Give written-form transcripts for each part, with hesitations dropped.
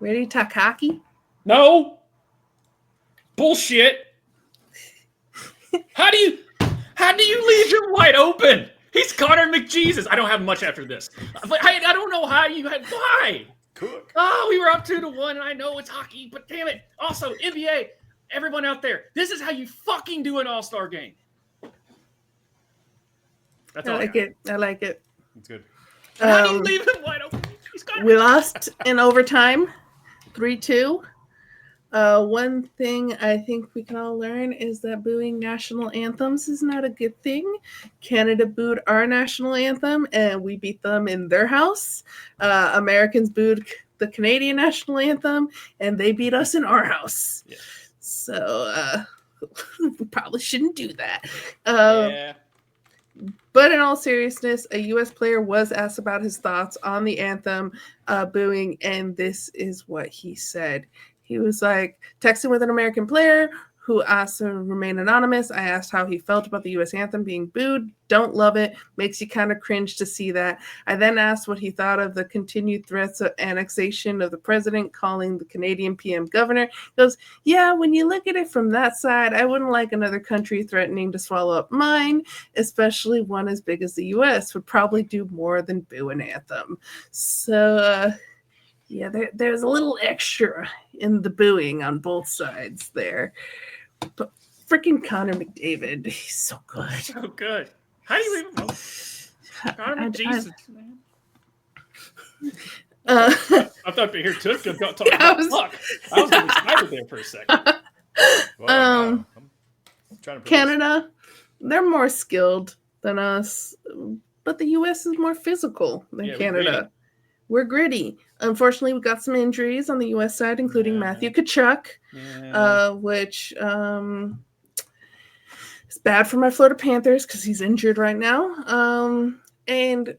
Ready to talk hockey? No. Bullshit. How do you leave him wide open? He's Connor McJesus. I don't have much after this. But I don't know how you had why. Cook. Oh, we were up 2-1, and I know it's hockey, but damn it. Also, NBA, everyone out there, this is how you fucking do an all-star game. That's all I like it. I like it. It's good. How do you leave him wide open? We lost in overtime, 3-2. One thing I think we can all learn is that booing national anthems is not a good thing. Canada booed our national anthem, and we beat them in their house. Americans booed the Canadian national anthem, and they beat us in our house. Yeah. So we probably shouldn't do that. Yeah. But in all seriousness, a U.S. player was asked about his thoughts on the anthem booing, and this is what he said. He was like, texting with an American player who asked to remain anonymous. I asked how he felt about the U.S. anthem being booed. Don't love it. Makes you kind of cringe to see that. I then asked what he thought of the continued threats of annexation of the president calling the Canadian PM governor. He goes, yeah, when you look at it from that side, I wouldn't like another country threatening to swallow up mine, especially one as big as the U.S. would probably do more than boo an anthem. So, yeah, there's a little extra in the booing on both sides there. But freaking Connor McDavid, he's so good. So good. How do you leave him alone? Connor McJesus, man. I thought to hear Tvshka talk about fuck. I was getting excited there for a second. Well, Canada, they're more skilled than us, but the U.S. is more physical than Canada. We're gritty. Unfortunately, we got some injuries on the U.S. side, including Matthew Tkachuk, which is bad for my Florida Panthers because he's injured right now. And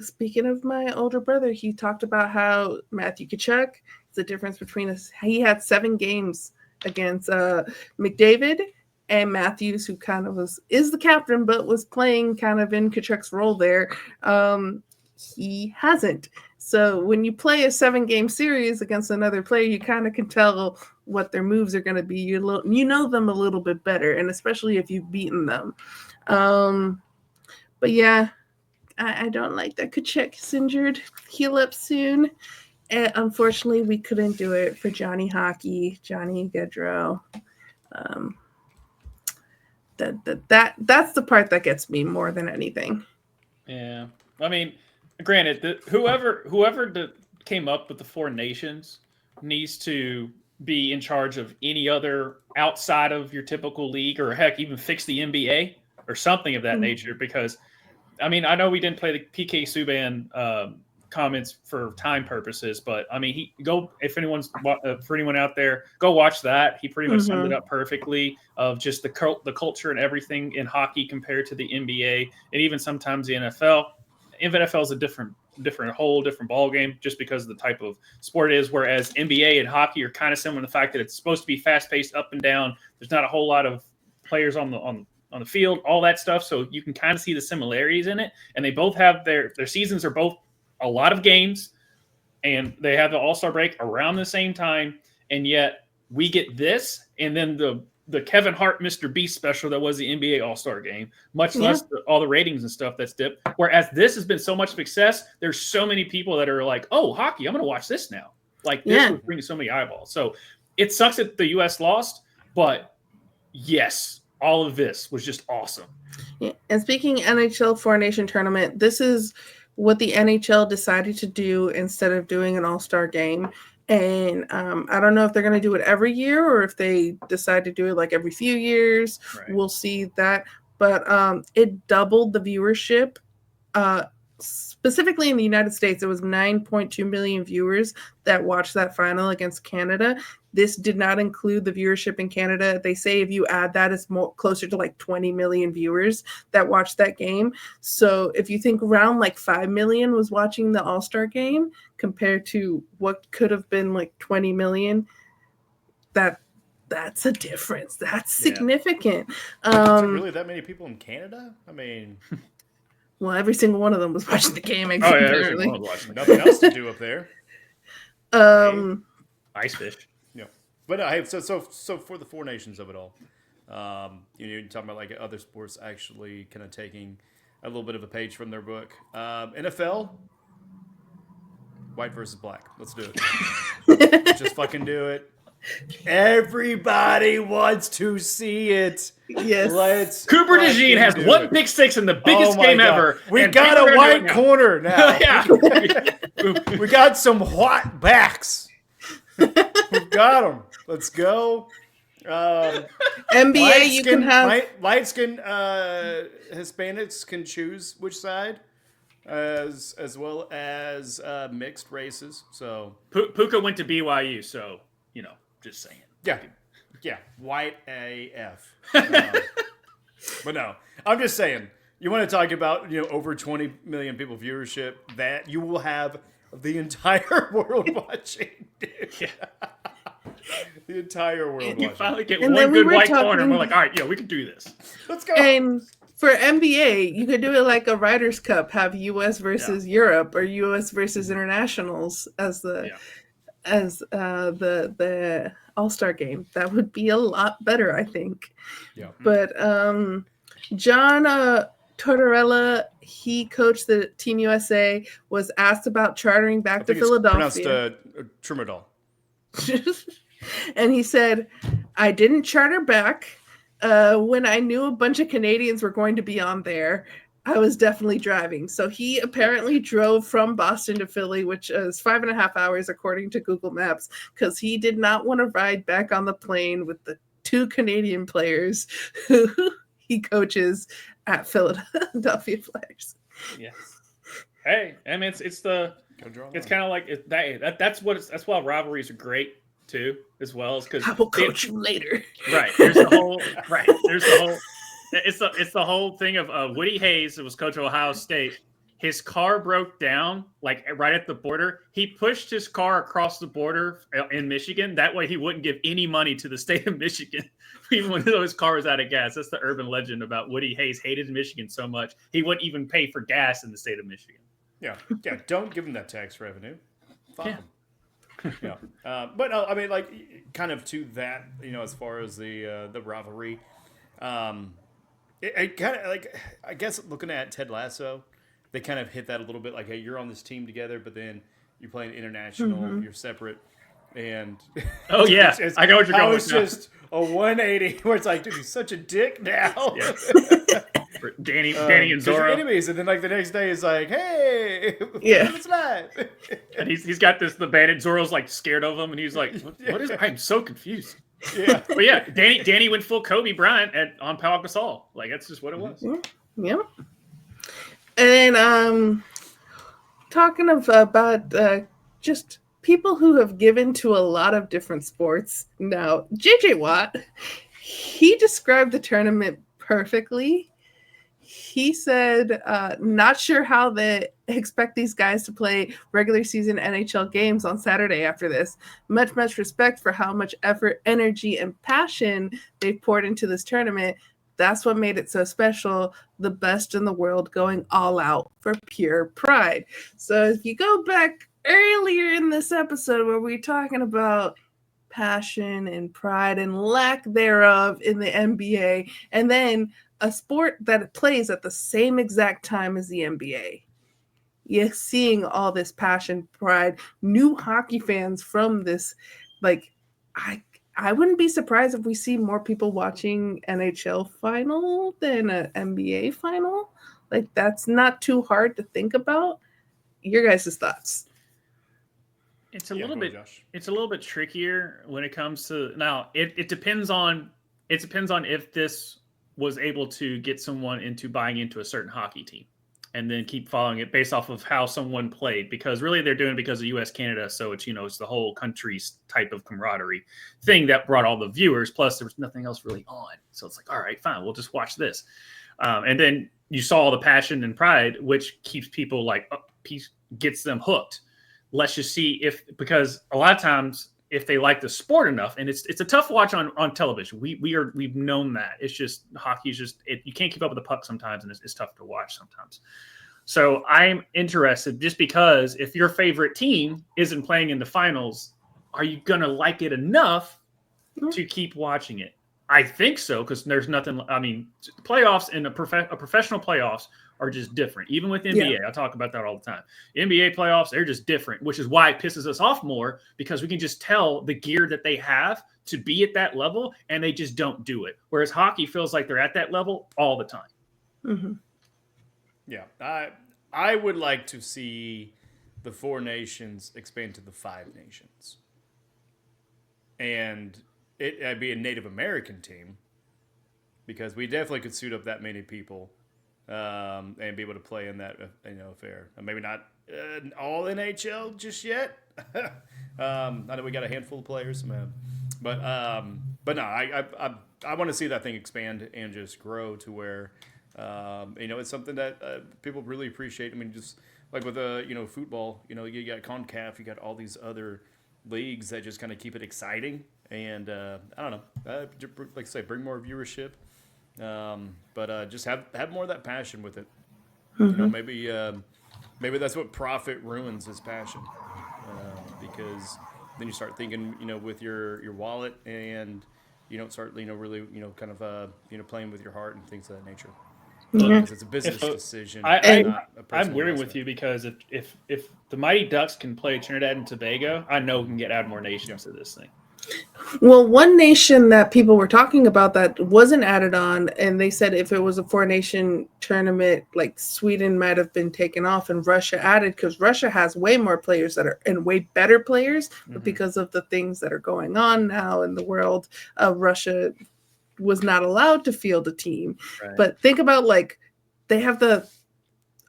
speaking of my older brother, he talked about how Matthew Tkachuk, the difference between us, he had 7 games against McDavid and Matthews, who kind of is the captain, but was playing kind of in Tkachuk's role there. He hasn't. So when you play a 7-game series against another player, you kind of can tell what their moves are going to be. You know them a little bit better, and especially if you've beaten them. But yeah, I don't like that Tkachuk is injured. Heal up soon. And unfortunately, we couldn't do it for Johnny Hockey, Johnny Gaudreau. That's the part that gets me more than anything. Yeah, I mean, granted, whoever came up with the 4 nations needs to be in charge of any other outside of your typical league, or heck, even fix the NBA or something of that nature. Because, I mean, I know we didn't play the PK Subban comments for time purposes, but I mean, for anyone out there, go watch that. He pretty much summed it up perfectly of just the culture and everything in hockey compared to the NBA and even sometimes the NFL. NFL is a whole different ball game just because of the type of sport it is. Whereas NBA and hockey are kind of similar in the fact that it's supposed to be fast paced, up and down. There's not a whole lot of players on the field, all that stuff. So you can kind of see the similarities in it. And they both have their seasons are both a lot of games, and they have the All-Star break around the same time. And yet we get this, and then the Kevin Hart Mr. Beast special that was the NBA All-Star game, much less all the ratings and stuff that's dipped. Whereas this has been so much success, there's so many people that are like, oh, hockey, I'm going to watch this now. Like, this was bringing so many eyeballs. So it sucks that the U.S. lost, but yes, all of this was just awesome. Yeah. And speaking NHL 4-Nation tournament, this is what the NHL decided to do instead of doing an all-star game. And I don't know if they're going to do it every year or if they decide to do it like every few years. Right. We'll see that. But it doubled the viewership. Specifically in the United States, it was 9.2 million viewers that watched that final against Canada. This did not include the viewership in Canada. They say if you add that, it's closer to like 20 million viewers that watched that game. So if you think around like 5 million was watching the All-Star game compared to what could have been like 20 million, that's a difference. That's significant. Is there really that many people in Canada? I mean... Well, every single one of them was watching the game. Every single one was watching. Nothing else to do up there. Ice fish. Yeah, but no, hey, so for the four nations of it all, you're talking about like other sports actually kind of taking a little bit of a page from their book. NFL, white versus black. Let's do it. Just fucking do it. Everybody wants to see it. Yes. Let's Cooper DeJean has do one it. pick six in the biggest game God. ever. We and got people a are white doing it corner now. yeah. We got some white backs. We've got them. Let's go. NBA, you can have light skin Hispanics can choose which side, as well as mixed races. So Puka went to BYU, so just saying. Yeah, white AF. But no, I'm just saying. You want to talk about over 20 million people viewership, that you will have the entire world watching. Dude. Yeah. The entire world watching. You finally get And one then we good were white corner, talking- and we're like, all right, we can do this. Let's go. And for NBA, you could do it like a Ryder's Cup, have US versus Europe or US versus internationals as the All-Star game. That would be a lot better, I think. Yeah. But John Tortorella, he coached the Team USA, was asked about chartering back to Philadelphia. Pronounced Trumadol. And he said, I didn't charter back. When I knew a bunch of Canadians were going to be on there, I was definitely driving. So he apparently drove from Boston to Philly, which is 5.5 hours according to Google Maps, because he did not want to ride back on the plane with the 2 Canadian players who he coaches at Philadelphia Flyers. Yes. Hey, I mean, it's kind of like that's why rivalries are great too, as well as because I will coach you later. Right. There's the whole. It's the whole thing of Woody Hayes, who was coach of Ohio State. His car broke down like right at the border. He pushed his car across the border in Michigan. That way he wouldn't give any money to the state of Michigan, even when his car was out of gas. That's the urban legend about Woody Hayes hated Michigan so much he wouldn't even pay for gas in the state of Michigan. Yeah. Don't give him that tax revenue. Fuck Yeah. him. Yeah. But I mean, like, kind of to that, as far as the rivalry, it kind of like, I guess looking at Ted Lasso, they kind of hit that a little bit, like, hey, you're on this team together, but then you're playing international, you're separate, and oh yeah, I know what you're going with. It's just a 180 where it's like, dude, he's such a dick now. Yes. Danny and Zora, you're enemies, and then like the next day is like, hey, it's live. And he's got the bandit. Zoro's like scared of him, and he's like, what is? I'm so confused. Yeah, but yeah, Danny went full Kobe Bryant on Pau Gasol. Like that's just what it was. Yeah. And then talking about just people who have given to a lot of different sports. Now, JJ Watt, he described the tournament perfectly. He said, not sure how they expect these guys to play regular season NHL games on Saturday after this. Much respect for how much effort, energy, and passion they've poured into this tournament. That's what made it so special. The best in the world going all out for pure pride. So if you go back earlier in this episode where we were talking about passion and pride and lack thereof in the NBA, and then a sport that plays at the same exact time as the NBA. You're seeing all this passion, pride, new hockey fans from this. Like, I wouldn't be surprised if we see more people watching NHL final than an NBA final. Like, that's not too hard to think about. Your guys' thoughts? It's a little bit trickier when it comes to now. It depends on if this was able to get someone into buying into a certain hockey team and then keep following it based off of how someone played, because really they're doing it because of US Canada. So it's, it's the whole country's type of camaraderie thing that brought all the viewers. Plus there was nothing else really on. So it's like, all right, fine, we'll just watch this. And then you saw the passion and pride, which keeps people gets them hooked. Let's just see because a lot of times if they like the sport enough, and it's a tough watch on television. We've known that. It's just hockey is just you can't keep up with the puck sometimes, and it's tough to watch sometimes. So I'm interested just because if your favorite team isn't playing in the finals, are you going to like it enough to keep watching it? I think so, because there's nothing. I mean, playoffs and a professional playoffs are just different. Even with NBA, I talk about that all the time. NBA playoffs, they're just different, which is why it pisses us off more, because we can just tell the gear that they have to be at that level, and they just don't do it. Whereas hockey feels like they're at that level all the time. Mm-hmm. Yeah, I would like to see the 4 nations expand to the 5 nations, and it'd be a Native American team, because we definitely could suit up that many people and be able to play in that affair. Maybe not all NHL just yet. I know we got a handful of players, man, but no, I want to see that thing expand and just grow to where. It's something that people really appreciate. I mean, just like with football, you got CONCACAF, you got all these other leagues that just kind of keep it exciting. And I don't know, like I say, bring more viewership, but just have more of that passion with it. Mm-hmm. Maybe that's what profit ruins, is passion, because then you start thinking, with your wallet, and you don't start, really, kind of, playing with your heart and things of that nature. Because it's a business decision. Not a personal I'm weary investment. with you, because if the Mighty Ducks can play Trinidad and Tobago, I know we can add more nations to this thing. Well, one nation that people were talking about that wasn't added on, and they said if it was a 4-nation tournament, like Sweden might have been taken off and Russia added, because Russia has way more players that are and way better players, but because of the things that are going on now in the world, Russia was not allowed to field a team. Right. But think about, like, they have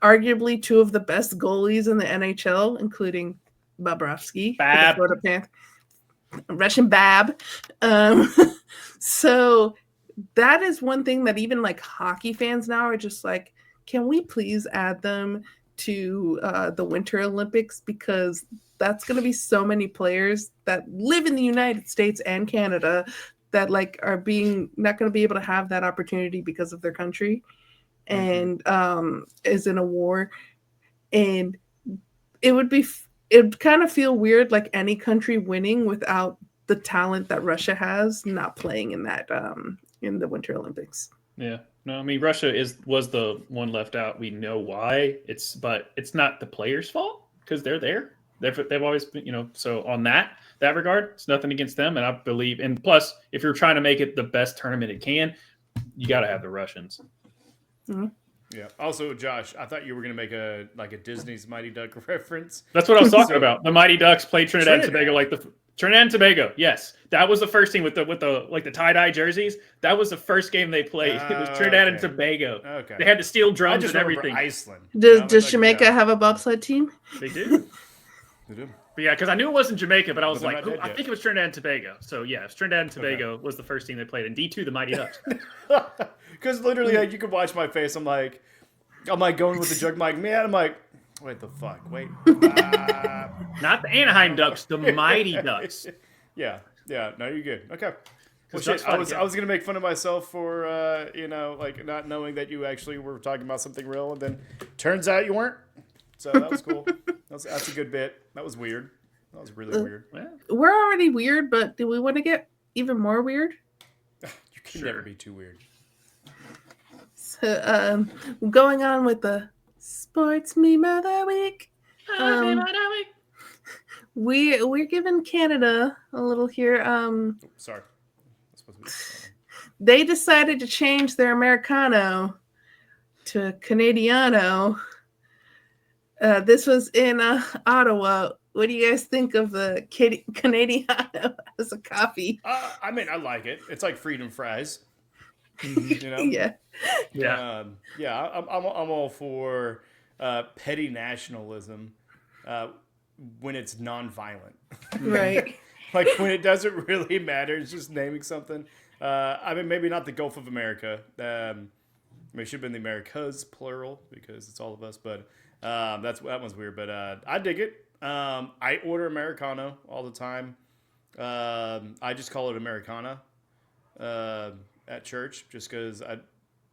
arguably 2 of the best goalies in the NHL, including Bobrovsky, Bab. Florida Panthers. Russian Bab. So that is one thing that even like hockey fans now are just like, can we please add them to the Winter Olympics? Because that's going to be so many players that live in the United States and Canada that like are being not going to be able to have that opportunity because of their country and is in a war. And it'd kind of feel weird, like any country winning without the talent that Russia has not playing in that in the Winter Olympics. Yeah, no, I mean Russia was the one left out. We know why. But it's not the players' fault, because they're there. They've always been, so on that regard, it's nothing against them. And I believe, and plus, if you're trying to make it the best tournament it can, you got to have the Russians. Mm-hmm. Yeah. Also, Josh, I thought you were going to make a Disney's Mighty Duck reference. That's what I was talking about. The Mighty Ducks played Trinidad and Tobago, like the Trinidad and Tobago. Yes, that was the first thing with the tie-dye jerseys. That was the first game they played. It was Trinidad and Tobago. Okay. They had to steal drums and everything. Iceland. Does Jamaica have a bobsled team? They do. They do. But yeah, because I knew it wasn't Jamaica, but I was like, I think it was Trinidad and Tobago. So yeah, Trinidad and Tobago was the first team they played in D2, the Mighty Ducks. Because literally, you could watch my face. I'm like going with the joke, man. I'm like, wait the fuck, wait. Not the Anaheim Ducks, the Mighty Ducks. Yeah. No, you're good. Okay. Well, shit, I was gonna make fun of myself for like not knowing that you actually were talking about something real, and then turns out you weren't. So that was cool. That's a good bit. That was weird. That was really weird. We're already weird, but do we want to get even more weird? You can never be too weird. So, going on with the sports meme of the week. We're giving Canada a little here. Sorry. They decided to change their Americano to Canadiano. This was in Ottawa. What do you guys think of the Canadiano as a coffee? I mean, I like it. It's like freedom fries. Yeah. I'm all for petty nationalism when it's nonviolent. Right. Like when it doesn't really matter, it's just naming something. I mean, maybe not the Gulf of America. I mean, it should have been the Americas, plural, because it's all of us. But that one's weird. But I dig it. I order Americano all the time. I just call it Americana at church, just because I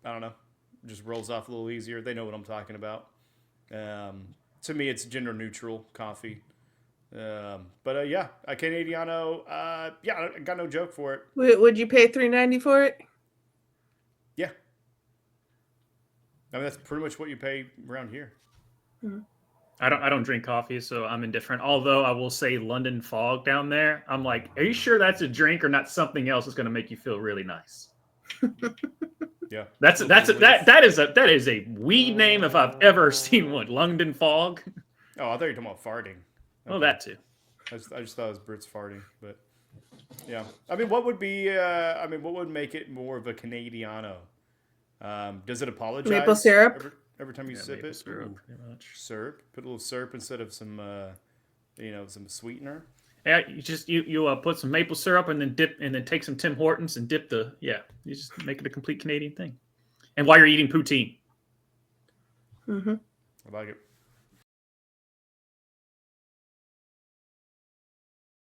don't know, it just rolls off a little easier. They know what I'm talking about. To me, it's gender neutral coffee. But yeah, a Canadiano. Yeah, I got no joke for it. Would you pay $3.90 for it? Yeah, I mean that's pretty much what you pay around here. I don't drink coffee, so I'm indifferent. Although I will say London fog down there, I'm like, are you sure that's a drink or not something else that's going to make you feel really nice? Yeah, that is a weed name if I've ever seen one. London fog. Oh, I thought you were talking about farting. Well, that too. I just thought it was Brits farting, but yeah. I mean, what would be? What would make it more of a Canadiano? Does it apologize? Maple syrup. Every time you sip it, syrup, pretty much. Syrup. Put a little syrup instead of some, some sweetener. Yeah, you put some maple syrup and then take some Tim Hortons and dip you just make it a complete Canadian thing. And while you're eating poutine. Mm-hmm. I like it.